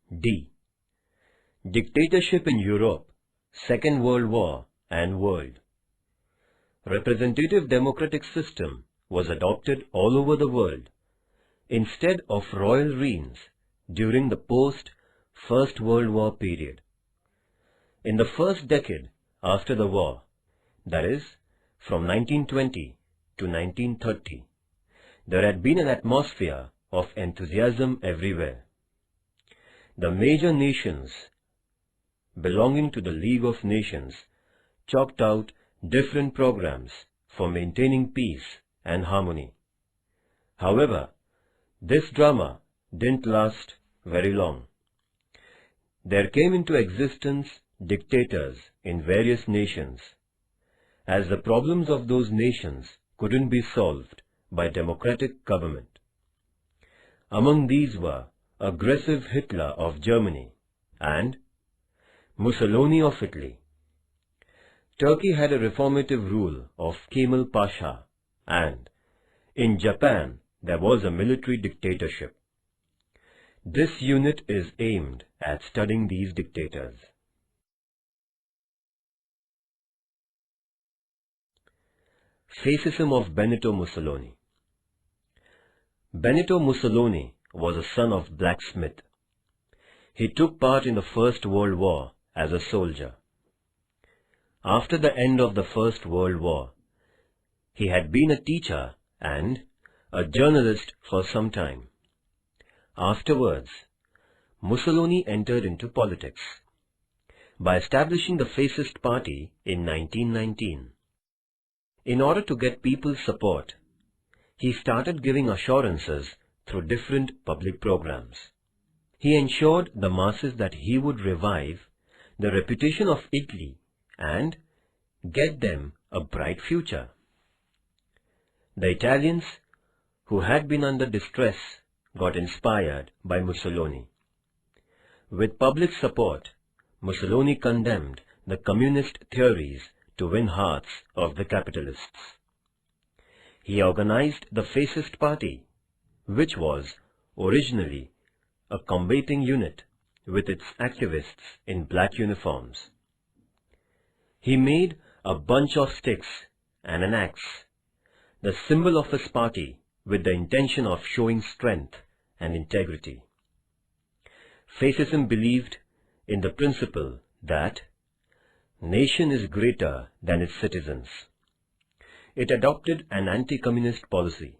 D. Dictatorship in Europe, Second World War and World. Representative democratic system was adopted all over the world instead of royal reigns during the post-First World War period. In the first decade after the war, that is, from 1920 to 1930, there had been an atmosphere of enthusiasm everywhere. The major nations belonging to the League of Nations chalked out different programs for maintaining peace and harmony. However, this drama didn't last very long. There came into existence dictators in various nations, as the problems of those nations couldn't be solved by democratic government. Among these were aggressive Hitler of Germany and Mussolini of Italy. Turkey had a reformative rule of Kemal Pasha, and in Japan there was a military dictatorship. This unit is aimed at studying these dictators. Fascism of Benito Mussolini. Benito Mussolini was a son of blacksmith. He took part in the First World War as a soldier. After the end of the First World War, he had been a teacher and a journalist for some time. Afterwards, Mussolini entered into politics by establishing the Fascist Party in 1919. In order to get people's support, he started giving assurances through different public programs. He ensured the masses that he would revive the reputation of Italy and get them a bright future. The Italians, who had been under distress, got inspired by Mussolini. With public support, Mussolini condemned the communist theories to win hearts of the capitalists. He organized the Fascist Party, which was originally a combating unit with its activists in black uniforms. He made a bunch of sticks and an axe, the symbol of his party, with the intention of showing strength and integrity. Fascism believed in the principle that nation is greater than its citizens. It adopted an anti-communist policy.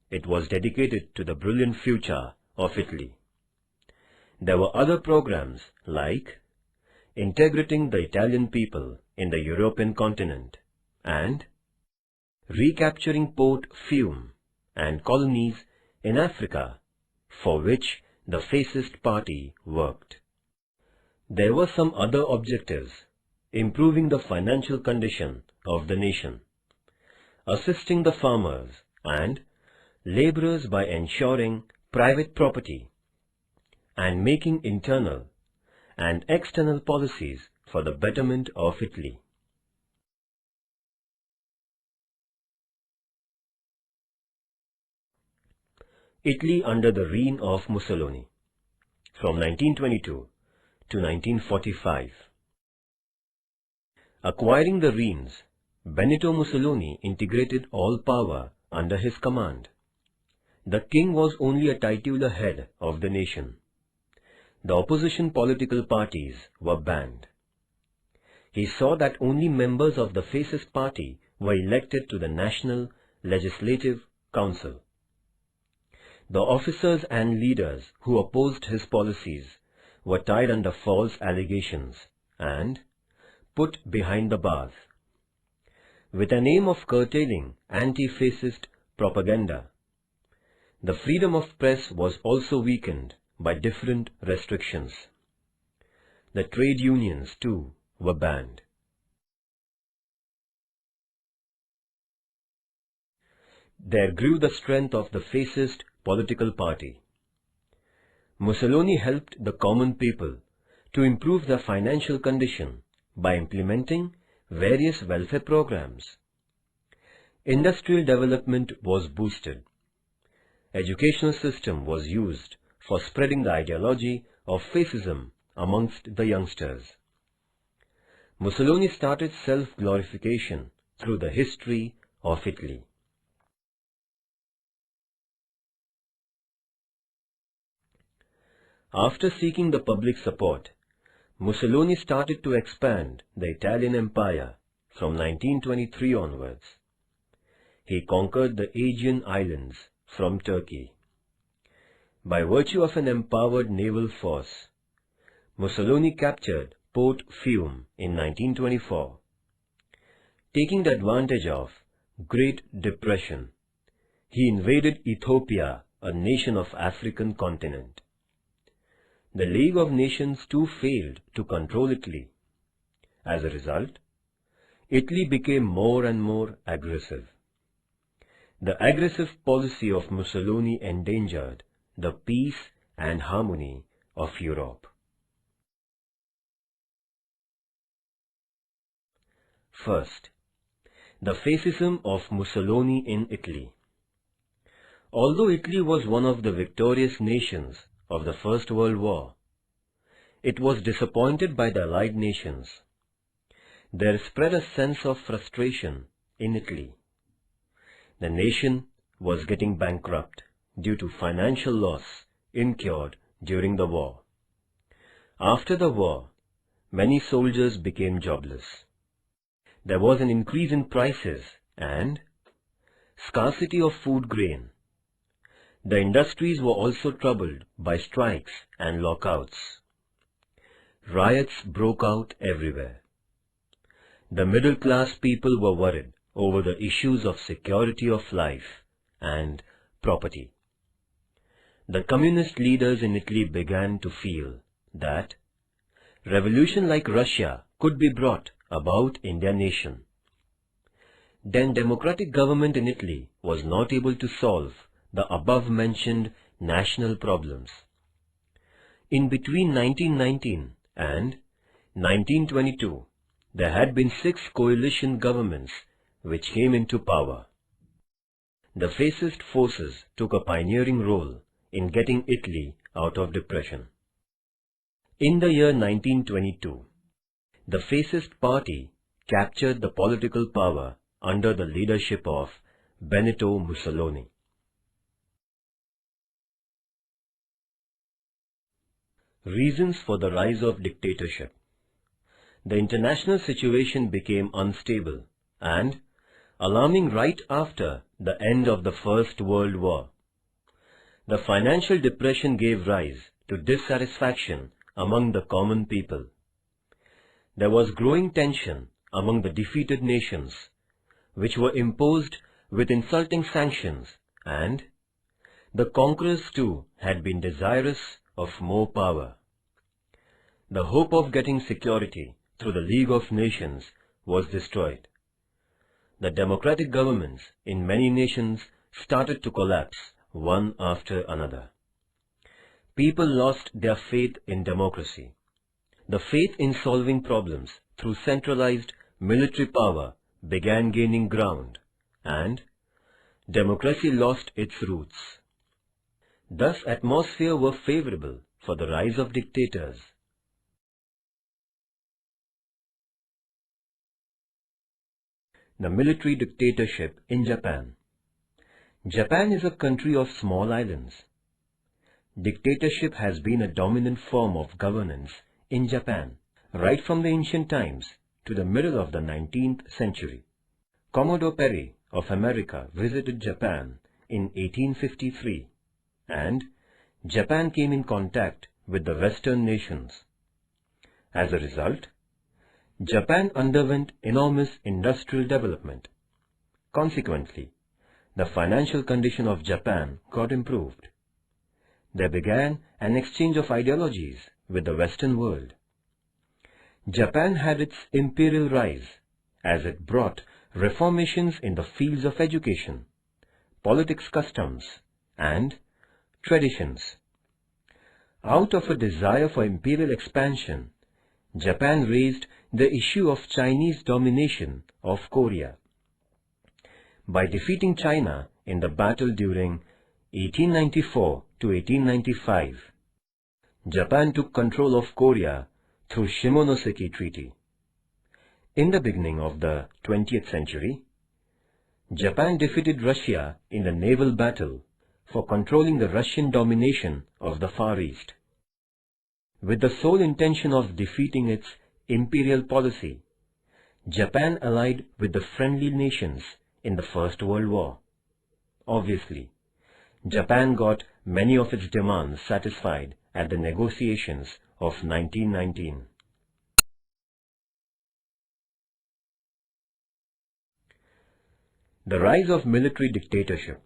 It was dedicated to the brilliant future of Italy. There were other programs like integrating the Italian people in the European continent and recapturing Port Fiume and colonies in Africa, for which the Fascist Party worked. There were some other objectives: improving the financial condition of the nation, assisting the farmers and laborers by ensuring private property, and making internal and external policies for the betterment of Italy. Italy under the reign of Mussolini, from 1922 to 1945. Acquiring the reins, Benito Mussolini integrated all power under his command. The king was only a titular head of the nation. The opposition political parties were banned. He saw that only members of the Fascist Party were elected to the National Legislative Council. The officers and leaders who opposed his policies were tied under false allegations and put behind the bars. With an aim of curtailing anti-fascist propaganda, the freedom of press was also weakened by different restrictions. The trade unions, too, were banned. There grew the strength of the fascist political party. Mussolini helped the common people to improve their financial condition by implementing various welfare programs. Industrial development was boosted. Educational system was used for spreading the ideology of fascism amongst the youngsters. Mussolini started self-glorification through the history of Italy. After seeking the public support, Mussolini started to expand the Italian Empire from 1923 onwards. He conquered the Aegean Islands from Turkey. By virtue of an empowered naval force, Mussolini captured Port Fiume in 1924. Taking the advantage of Great Depression, he invaded Ethiopia, a nation of African continent. The League of Nations too failed to control Italy. As a result, Italy became more and more aggressive. The aggressive policy of Mussolini endangered the peace and harmony of Europe. First, the fascism of Mussolini in Italy. Although Italy was one of the victorious nations of the First World War, it was disappointed by the Allied nations. There spread a sense of frustration in Italy. The nation was getting bankrupt due to financial loss incurred during the war. After the war, many soldiers became jobless. There was an increase in prices and scarcity of food grain. The industries were also troubled by strikes and lockouts. Riots broke out everywhere. The middle-class people were worried over the issues of security of life and property. The communist leaders in Italy began to feel that revolution like Russia could be brought about in their nation. Then democratic government in Italy was not able to solve the above-mentioned national problems. In between 1919 and 1922, there had been 6 coalition governments which came into power. The fascist forces took a pioneering role in getting Italy out of depression. In the year 1922, the fascist party captured the political power under the leadership of Benito Mussolini. Reasons for the rise of dictatorship. The international situation became unstable and alarming right after the end of the First World War. The financial depression gave rise to dissatisfaction among the common people. There was growing tension among the defeated nations, which were imposed with insulting sanctions, and the conquerors too had been desirous of more power. The hope of getting security through the League of Nations was destroyed. The democratic governments in many nations started to collapse one after another. People lost their faith in democracy. The faith in solving problems through centralized military power began gaining ground, and democracy lost its roots. Thus, atmosphere were favorable for the rise of dictators. The military dictatorship in Japan. Japan is a country of small islands. Dictatorship has been a dominant form of governance in Japan right from the ancient times to the middle of the 19th century. Commodore Perry of America visited Japan in 1853, and Japan came in contact with the Western nations. As a result, Japan underwent enormous industrial development. Consequently, the financial condition of Japan got improved. There began an exchange of ideologies with the Western world. Japan had its imperial rise as it brought reformations in the fields of education, politics, customs, and traditions. Out of a desire for imperial expansion, Japan raised the issue of Chinese domination of Korea. By defeating China in the battle during 1894 to 1895, Japan took control of Korea through Shimonoseki Treaty. In the beginning of the 20th century, Japan defeated Russia in the naval battle for controlling the Russian domination of the Far East. With the sole intention of defeating its imperial policy, Japan allied with the friendly nations in the First World War. Obviously, Japan got many of its demands satisfied at the negotiations of 1919. The rise of military dictatorship.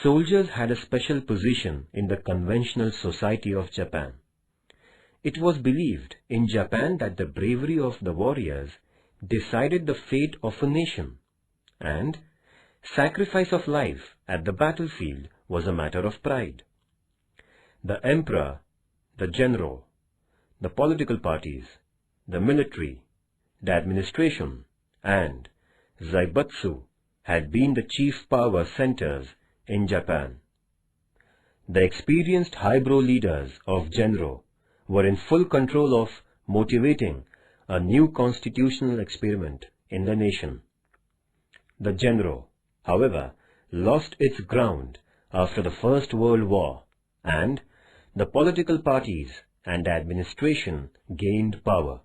Soldiers had a special position in the conventional society of Japan. It was believed in Japan that the bravery of the warriors decided the fate of a nation, and sacrifice of life at the battlefield was a matter of pride. The emperor, the general, the political parties, the military, the administration, and Zaibatsu had been the chief power centers in Japan. The experienced highbrow leaders of Genro were in full control of motivating a new constitutional experiment in the nation. The Genro, however, lost its ground after the First World War, and the political parties and the administration gained power.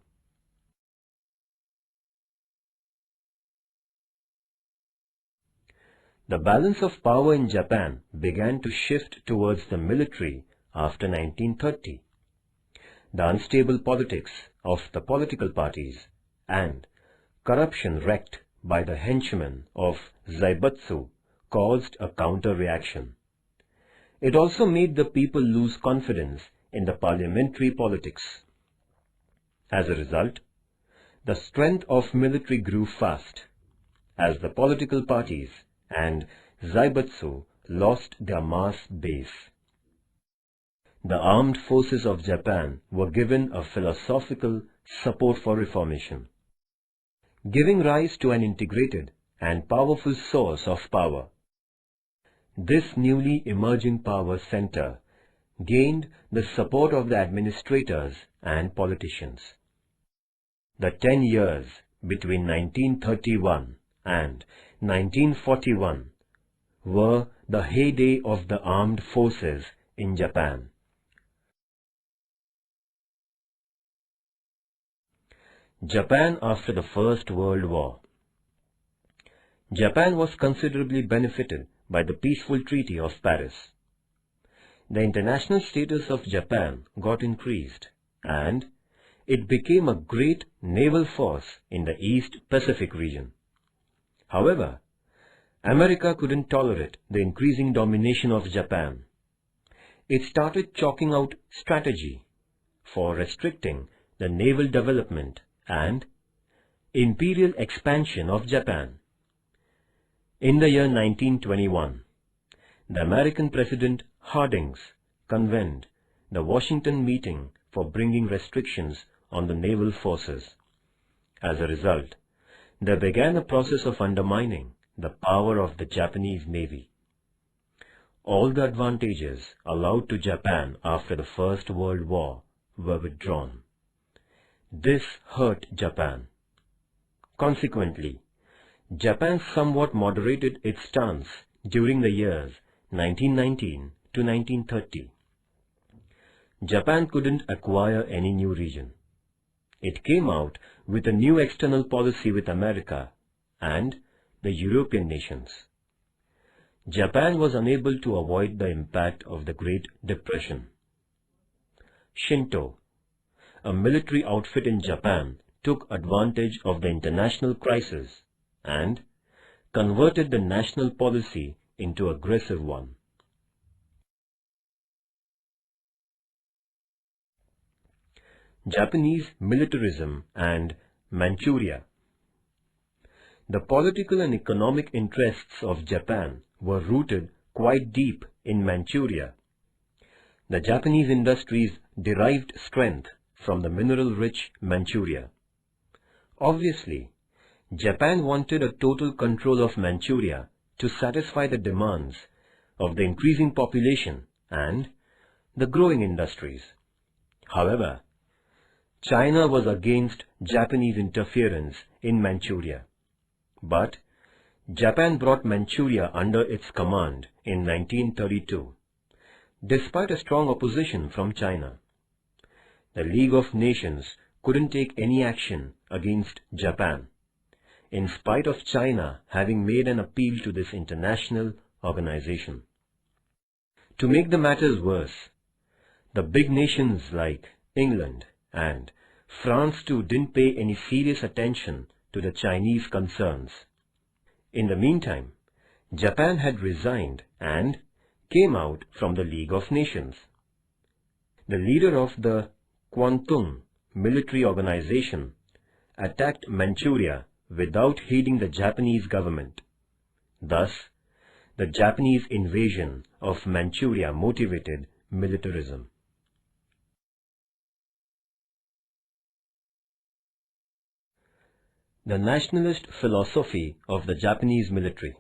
The balance of power in Japan began to shift towards the military after 1930. The unstable politics of the political parties and corruption wreaked by the henchmen of Zaibatsu caused a counter-reaction. It also made the people lose confidence in the parliamentary politics. As a result, the strength of military grew fast, as the political parties and Zaibatsu lost their mass base. The armed forces of Japan were given a philosophical support for reformation, giving rise to an integrated and powerful source of power. This newly emerging power center gained the support of the administrators and politicians. The 10 years between 1931 and 1941 were the heyday of the armed forces in Japan. Japan after the First World War. Japan was considerably benefited by the peaceful Treaty of Paris. The international status of Japan got increased, and it became a great naval force in the East Pacific region. However, America couldn't tolerate the increasing domination of Japan. It started chalking out strategy for restricting the naval development and imperial expansion of Japan. In the year 1921, the American President Harding convened the Washington meeting for bringing restrictions on the naval forces. As a result, there began a process of undermining the power of the Japanese Navy. All the advantages allowed to Japan after the First World War were withdrawn. This hurt Japan. Consequently, Japan somewhat moderated its stance during the years 1919 to 1930. Japan couldn't acquire any new region. It came out with a new external policy with America and the European nations. Japan was unable to avoid the impact of the Great Depression. Shinto, a military outfit in Japan, took advantage of the international crisis and converted the national policy into an aggressive one. Japanese militarism and Manchuria. The political and economic interests of Japan were rooted quite deep in Manchuria. The Japanese industries derived strength from the mineral-rich Manchuria. Obviously, Japan wanted a total control of Manchuria to satisfy the demands of the increasing population and the growing industries. However, China was against Japanese interference in Manchuria. But Japan brought Manchuria under its command in 1932, despite a strong opposition from China. The League of Nations couldn't take any action against Japan, in spite of China having made an appeal to this international organization. To make the matters worse, the big nations like England and France too didn't pay any serious attention to the Chinese concerns. In the meantime, Japan had resigned and came out from the League of Nations. The leader of the Kwantung military organization attacked Manchuria without heeding the Japanese government. Thus, the Japanese invasion of Manchuria motivated militarism. The nationalist philosophy of the Japanese military.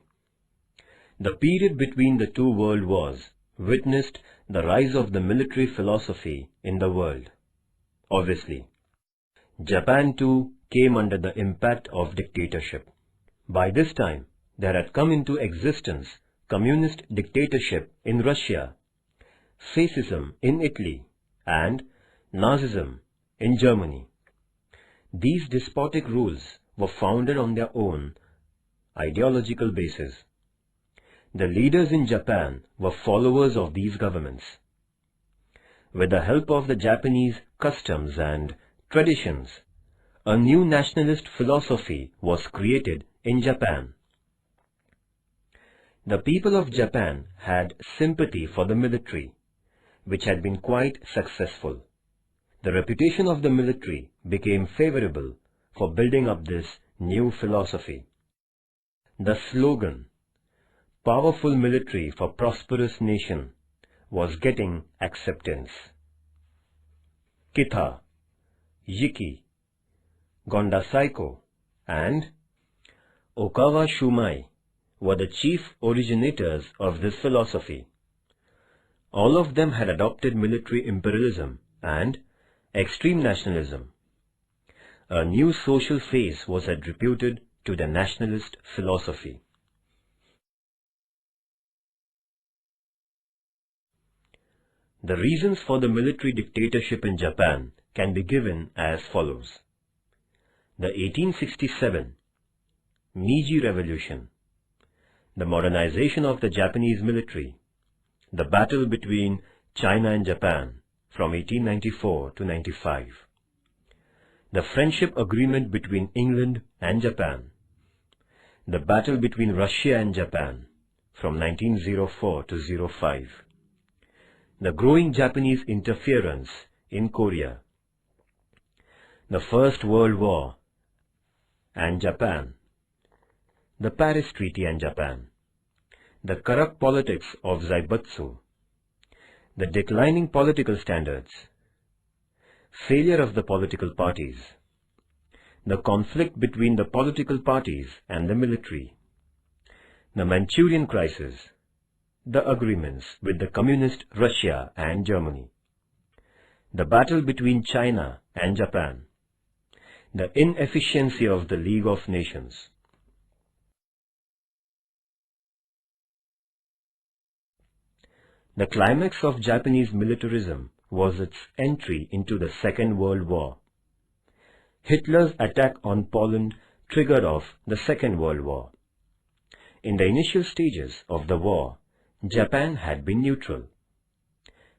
The period between the two world wars witnessed the rise of the military philosophy in the world. Obviously, Japan too came under the impact of dictatorship. By this time, there had come into existence communist dictatorship in Russia, fascism in Italy, and Nazism in Germany. These despotic rules were founded on their own ideological basis. The leaders in Japan were followers of these governments. With the help of the Japanese customs and traditions, a new nationalist philosophy was created in Japan. The people of Japan had sympathy for the military, which had been quite successful. The reputation of the military became favorable for building up this new philosophy. The slogan, "Powerful military for prosperous nation," was getting acceptance. Kita, Yiki, Gondasaiko, and Okawa Shumai were the chief originators of this philosophy. All of them had adopted military imperialism and extreme nationalism. A new social phase was attributed to the nationalist philosophy. The reasons for the military dictatorship in Japan can be given as follows. The 1867 Meiji Revolution, the modernization of the Japanese military, the battle between China and Japan from 1894 to 95, the friendship agreement between England and Japan, the battle between Russia and Japan from 1904 to 05, the growing Japanese interference in Korea, the First World War and Japan, the Paris Treaty and Japan, the corrupt politics of Zaibatsu, the declining political standards, failure of the political parties, the conflict between the political parties and the military, the Manchurian crisis, the agreements with the communist Russia and Germany, the battle between China and Japan, the inefficiency of the League of Nations. The climax of Japanese militarism was its entry into the Second World War. Hitler's attack on Poland triggered off the Second World War. In the initial stages of the war, Japan had been neutral.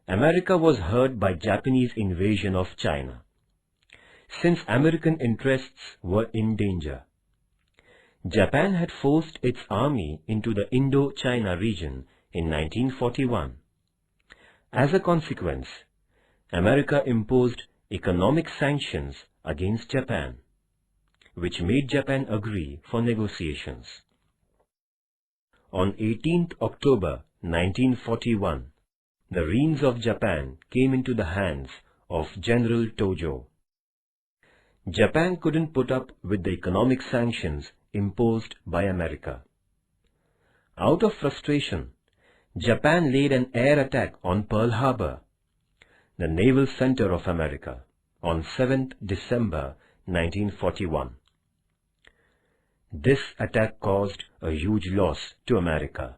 America was hurt by Japanese invasion of China. Since American interests were in danger, Japan had forced its army into the Indo-China region in 1941. As a consequence, America imposed economic sanctions against Japan, which made Japan agree for negotiations. On 18th October 1941, the reins of Japan came into the hands of General Tojo. Japan couldn't put up with the economic sanctions imposed by America. Out of frustration, Japan laid an air attack on Pearl Harbor the naval center of America, on 7th December 1941. This attack caused a huge loss to America.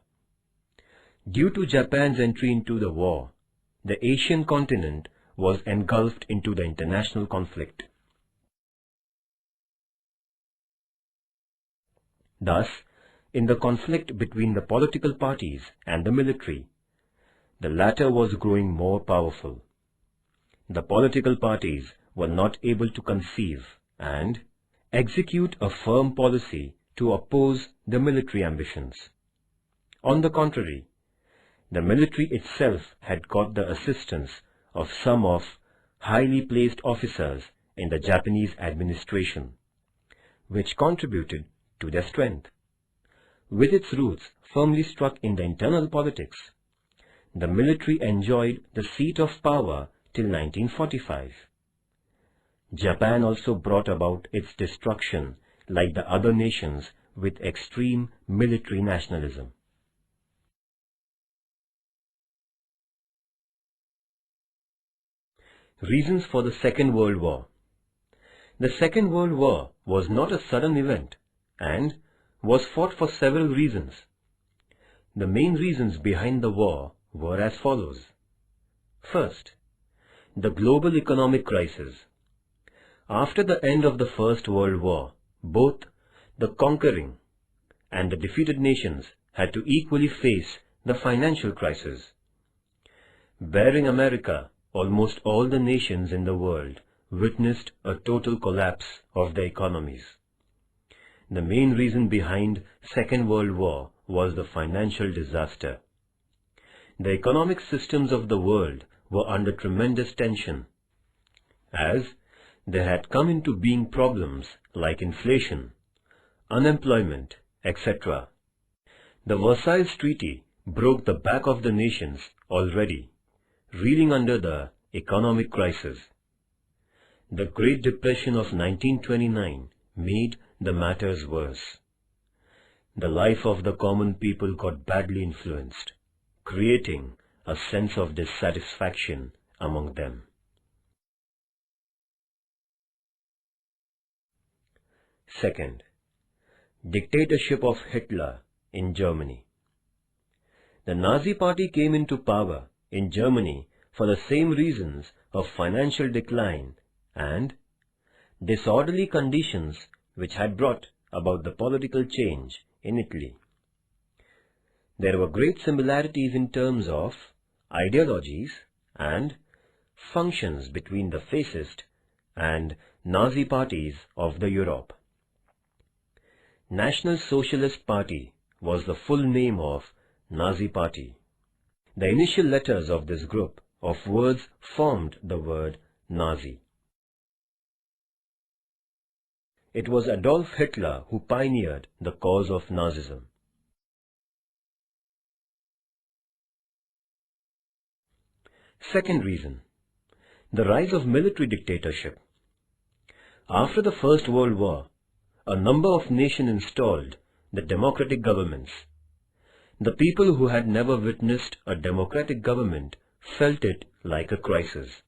Due to Japan's entry into the war, the Asian continent was engulfed into the international conflict. Thus, in the conflict between the political parties and the military, the latter was growing more powerful. The political parties were not able to conceive and execute a firm policy to oppose the military ambitions. On the contrary, the military itself had got the assistance of some of highly placed officers in the Japanese administration, which contributed to their strength. With its roots firmly struck in the internal politics, the military enjoyed the seat of power till 1945. Japan also brought about its destruction like the other nations with extreme military nationalism. Reasons for the Second World War. The Second World War was not a sudden event and was fought for several reasons. The main reasons behind the war were as follows. First, the global economic crisis. After the end of the First World War, both the conquering and the defeated nations had to equally face the financial crisis. Barring America, almost all the nations in the world witnessed a total collapse of their economies. The main reason behind Second World War was the financial disaster. The economic systems of the world were under tremendous tension, as there had come into being problems like inflation, unemployment, etc. The Versailles Treaty broke the back of the nations already, reeling under the economic crisis. The Great Depression of 1929 made the matters worse. The life of the common people got badly influenced, creating a sense of dissatisfaction among them. Second, dictatorship of Hitler in Germany. The Nazi Party came into power in Germany for the same reasons of financial decline and disorderly conditions which had brought about the political change in Italy. There were great similarities in terms of ideologies and functions between the fascist and Nazi parties of the Europe. National Socialist Party was the full name of Nazi Party. The initial letters of this group of words formed the word Nazi. It was Adolf Hitler who pioneered the cause of Nazism. Second reason, the rise of military dictatorship. After the First World War, a number of nations installed the democratic governments. The people who had never witnessed a democratic government felt it like a crisis.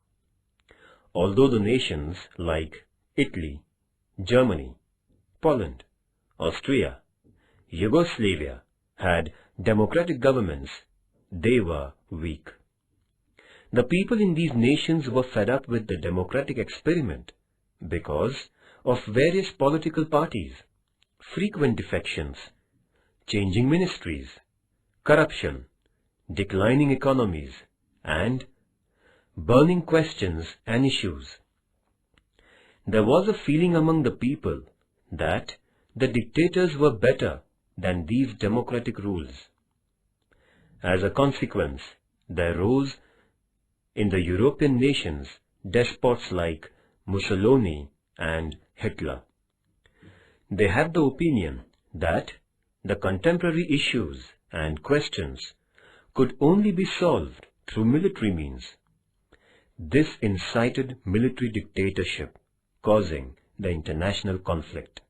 Although the nations like Italy, Germany, Poland, Austria, Yugoslavia had democratic governments, they were weak. The people in these nations were fed up with the democratic experiment because of various political parties, frequent defections, changing ministries, corruption, declining economies, and burning questions and issues. There was a feeling among the people that the dictators were better than these democratic rules. As a consequence, there rose in the European nations despots like Mussolini and Hitler. They had the opinion that the contemporary issues and questions could only be solved through military means. This incited military dictatorship, causing the international conflict.